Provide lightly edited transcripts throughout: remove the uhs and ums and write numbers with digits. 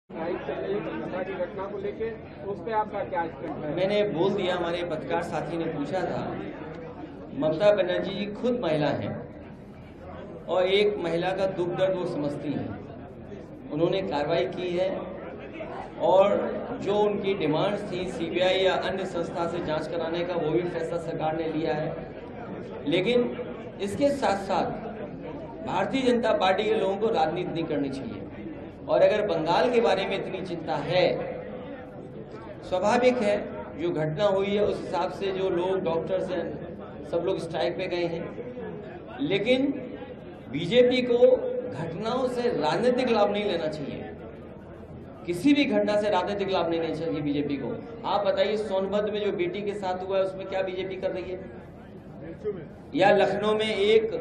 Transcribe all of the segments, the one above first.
की घटना को लेके उस पे आपका क्या स्टैंड है? मैंने बोल दिया, हमारे पत्रकार साथी ने पूछा था। ममता बनर्जी जी खुद महिला हैं और एक महिला का दुख दर्द वो समझती हैं। उन्होंने कार्रवाई की है और जो उनकी डिमांड्स थी सीबीआई या अन्य संस्था से जांच कराने का, वो भी फैसला सरकार ने लिया है। लेकिन इसके साथ साथ भारतीय जनता पार्टी के लोगों को राजनीति नहीं करनी चाहिए। और अगर बंगाल के बारे में इतनी चिंता है, स्वाभाविक है, जो घटना हुई है उस हिसाब से जो लोग डॉक्टर्स हैं सब लोग स्ट्राइक पे गए हैं। लेकिन बीजेपी को घटनाओं से राजनीतिक लाभ नहीं लेना चाहिए। किसी भी घटना से राजनीतिक लाभ नहीं लेना चाहिए बीजेपी को। आप बताइए, सोनभद्र में जो बेटी के साथ हुआ है उसमें क्या बीजेपी कर रही है? या लखनऊ में एक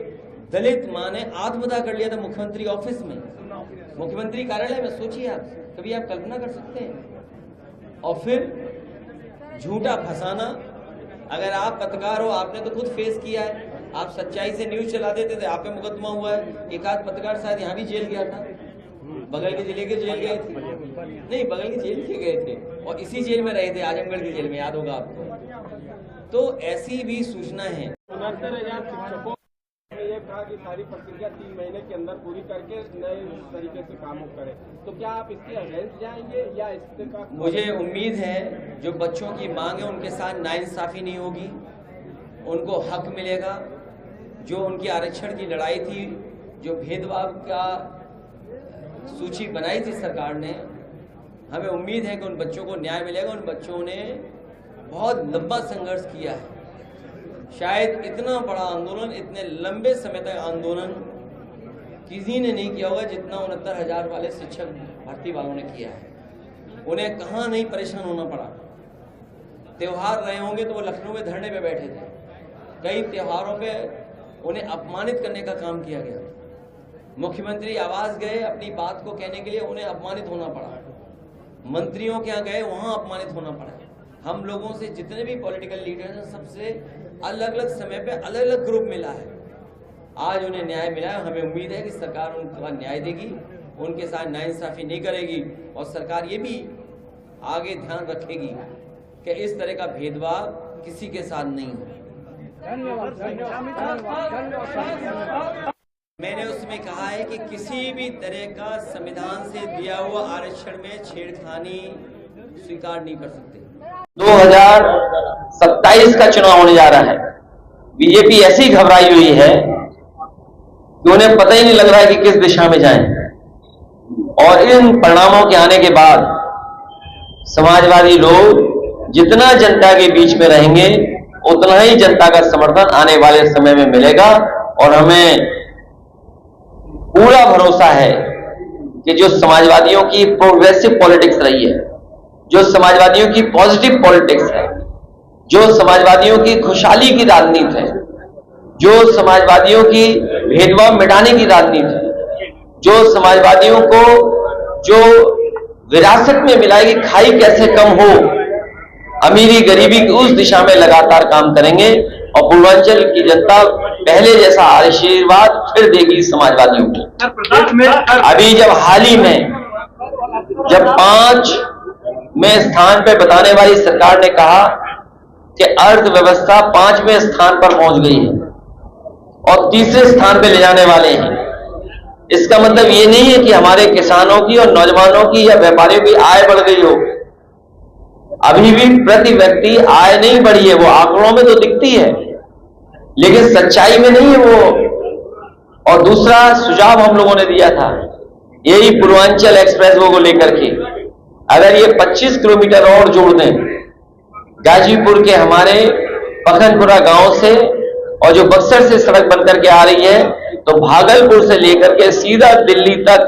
दलित मां ने आत्मदाह कर लिया था मुख्यमंत्री ऑफिस में, मुख्यमंत्री कार्यालय में। सोचिए आप, कभी आप कल्पना कर सकते हैं? और फिर झूठा फंसाना। अगर आप पत्रकार हो, आपने तो खुद फेस किया है, आप सच्चाई से न्यूज चला देते थे, आप पे मुकदमा हुआ है। एक आध पत्रकार शायद यहाँ भी जेल गया था, बगल के जिले के जेल गए थे, नहीं बगल के जेल के गए थे और इसी जेल में रहे थे, आजमगढ़ की जेल में, याद होगा आपको। तो ऐसी भी सूचना है। ये कहा कि सारी प्रक्रिया 3 महीने के अंदर पूरी करके नए तरीके से काम करें, तो क्या आप इसके अगेंस्ट जाएंगे या इसके का? मुझे उम्मीद है जो बच्चों की मांग है उनके साथ नाइंसाफी नहीं होगी, उनको हक मिलेगा। जो उनकी आरक्षण की लड़ाई थी, जो भेदभाव का सूची बनाई थी सरकार ने, हमें उम्मीद है कि उन बच्चों को न्याय मिलेगा। उन बच्चों ने बहुत लंबा संघर्ष किया है। शायद इतना बड़ा आंदोलन, इतने लंबे समय तक आंदोलन किसी ने नहीं किया होगा जितना 69,000 वाले शिक्षक भर्ती वालों ने किया है। उन्हें कहाँ नहीं परेशान होना पड़ा। त्योहार रहे होंगे तो वो लखनऊ में धरने पे बैठे थे। कई त्योहारों पे उन्हें अपमानित करने का काम किया गया। मुख्यमंत्री आवास गए अपनी बात को कहने के लिए, उन्हें अपमानित होना पड़ा। मंत्रियों के यहाँ गए, वहां अपमानित होना पड़ा। हम लोगों से जितने भी पॉलिटिकल लीडर हैं, सबसे अलग अलग समय पे अलग अलग ग्रुप मिला है। आज उन्हें न्याय मिला है। हमें उम्मीद है कि सरकार उनका न्याय देगी, उनके साथ नाइंसाफी नहीं करेगी और सरकार ये भी आगे ध्यान रखेगी कि इस तरह का भेदभाव किसी के साथ नहीं हो। मैंने उसमें कहा है कि किसी भी तरह का संविधान से दिया हुआ आरक्षण में छेड़खानी स्वीकार नहीं कर सकते। 2027 का चुनाव होने जा रहा है। बीजेपी ऐसी घबराई हुई है कि उन्हें पता ही नहीं लग रहा है कि किस दिशा में जाएं। और इन परिणामों के आने के बाद समाजवादी लोग जितना जनता के बीच में रहेंगे, उतना ही जनता का समर्थन आने वाले समय में मिलेगा। और हमें पूरा भरोसा है कि जो समाजवादियों की प्रोग्रेसिव पॉलिटिक्स रही है, जो समाजवादियों की पॉजिटिव पॉलिटिक्स है, जो समाजवादियों की खुशहाली की राजनीति है, जो समाजवादियों की भेदभाव मिटाने की राजनीति है, जो समाजवादियों को जो विरासत में मिला है कि खाई कैसे कम हो, अमीरी गरीबी की उस दिशा में लगातार काम करेंगे। और पूर्वांचल की जनता पहले जैसा आशीर्वाद फिर देगी समाजवादियों को। अभी जब हाल ही में जब 5 में स्थान पे बताने वाली सरकार ने कहा कि अर्थव्यवस्था 5वें स्थान पर पहुंच गई है और 3रे स्थान पे ले जाने वाले हैं। इसका मतलब ये नहीं है कि हमारे किसानों की और नौजवानों की या व्यापारियों की आय बढ़ गई हो। अभी भी प्रति व्यक्ति आय नहीं बढ़ी है, वो आंकड़ों में तो दिखती है लेकिन सच्चाई में नहीं है वो। और दूसरा सुझाव हम लोगों ने दिया था, यही पूर्वांचल एक्सप्रेसवे को लेकर के, अगर ये 25 किलोमीटर और जोड़ दें गाजीपुर के हमारे पखनपुरा गांव से, और जो बक्सर से सड़क बनकर के आ रही है, तो भागलपुर से लेकर के सीधा दिल्ली तक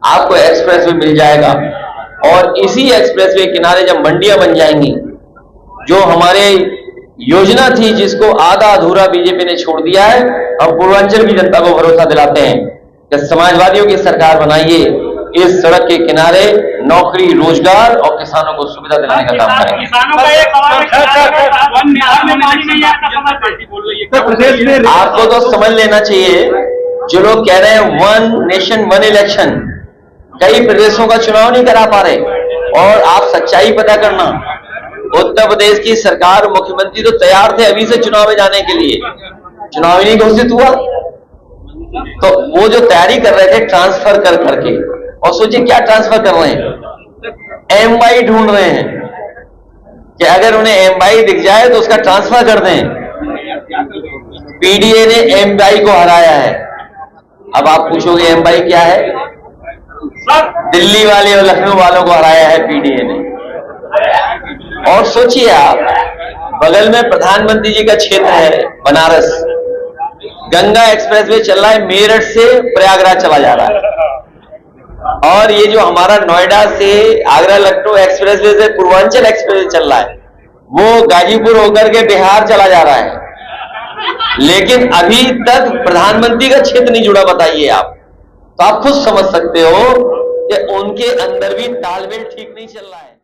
आपको एक्सप्रेसवे मिल जाएगा। और इसी एक्सप्रेसवे किनारे जब मंडियां बन जाएंगी, जो हमारे योजना थी जिसको आधा अधूरा बीजेपी ने छोड़ दिया है, हम पूर्वांचल की जनता को भरोसा दिलाते हैं कि समाजवादियों की सरकार बनाइए, इस सड़क के किनारे नौकरी, रोजगार और किसानों को सुविधा दिलाने का काम करेंगे। आपको तो समझ लेना चाहिए, जो लोग कह रहे हैं 1 नेशन 1 इलेक्शन, कई प्रदेशों का चुनाव नहीं करा पा रहे। और आप सच्चाई पता करना, उत्तर प्रदेश की सरकार, मुख्यमंत्री तो तैयार थे अभी से चुनाव में जाने के लिए, चुनाव ही नहीं घोषित हुआ। तो वो जो तैयारी कर रहे थे ट्रांसफर कर करके, और सोचिए क्या ट्रांसफर कर रहे हैं, एमवाई ढूंढ रहे हैं कि अगर उन्हें एमवाई दिख जाए तो उसका ट्रांसफर कर दें। पीडीए ने एमवाई को हराया है। अब आप पूछोगे एमवाई क्या है? दिल्ली वाले और लखनऊ वालों को हराया है पीडीए ने। और सोचिए आप, बगल में प्रधानमंत्री जी का क्षेत्र है बनारस, गंगा एक्सप्रेसवे चल रहा है, मेरठ से प्रयागराज चला जा रहा है। और ये जो हमारा नोएडा से आगरा लखनऊ एक्सप्रेसवे से पूर्वांचल एक्सप्रेसवे चल रहा है, वो गाजीपुर होकर के बिहार चला जा रहा है। लेकिन अभी तक प्रधानमंत्री का क्षेत्र नहीं जुड़ा। बताइए आप, तो आप खुद समझ सकते हो कि उनके अंदर भी तालमेल ठीक नहीं चल रहा है।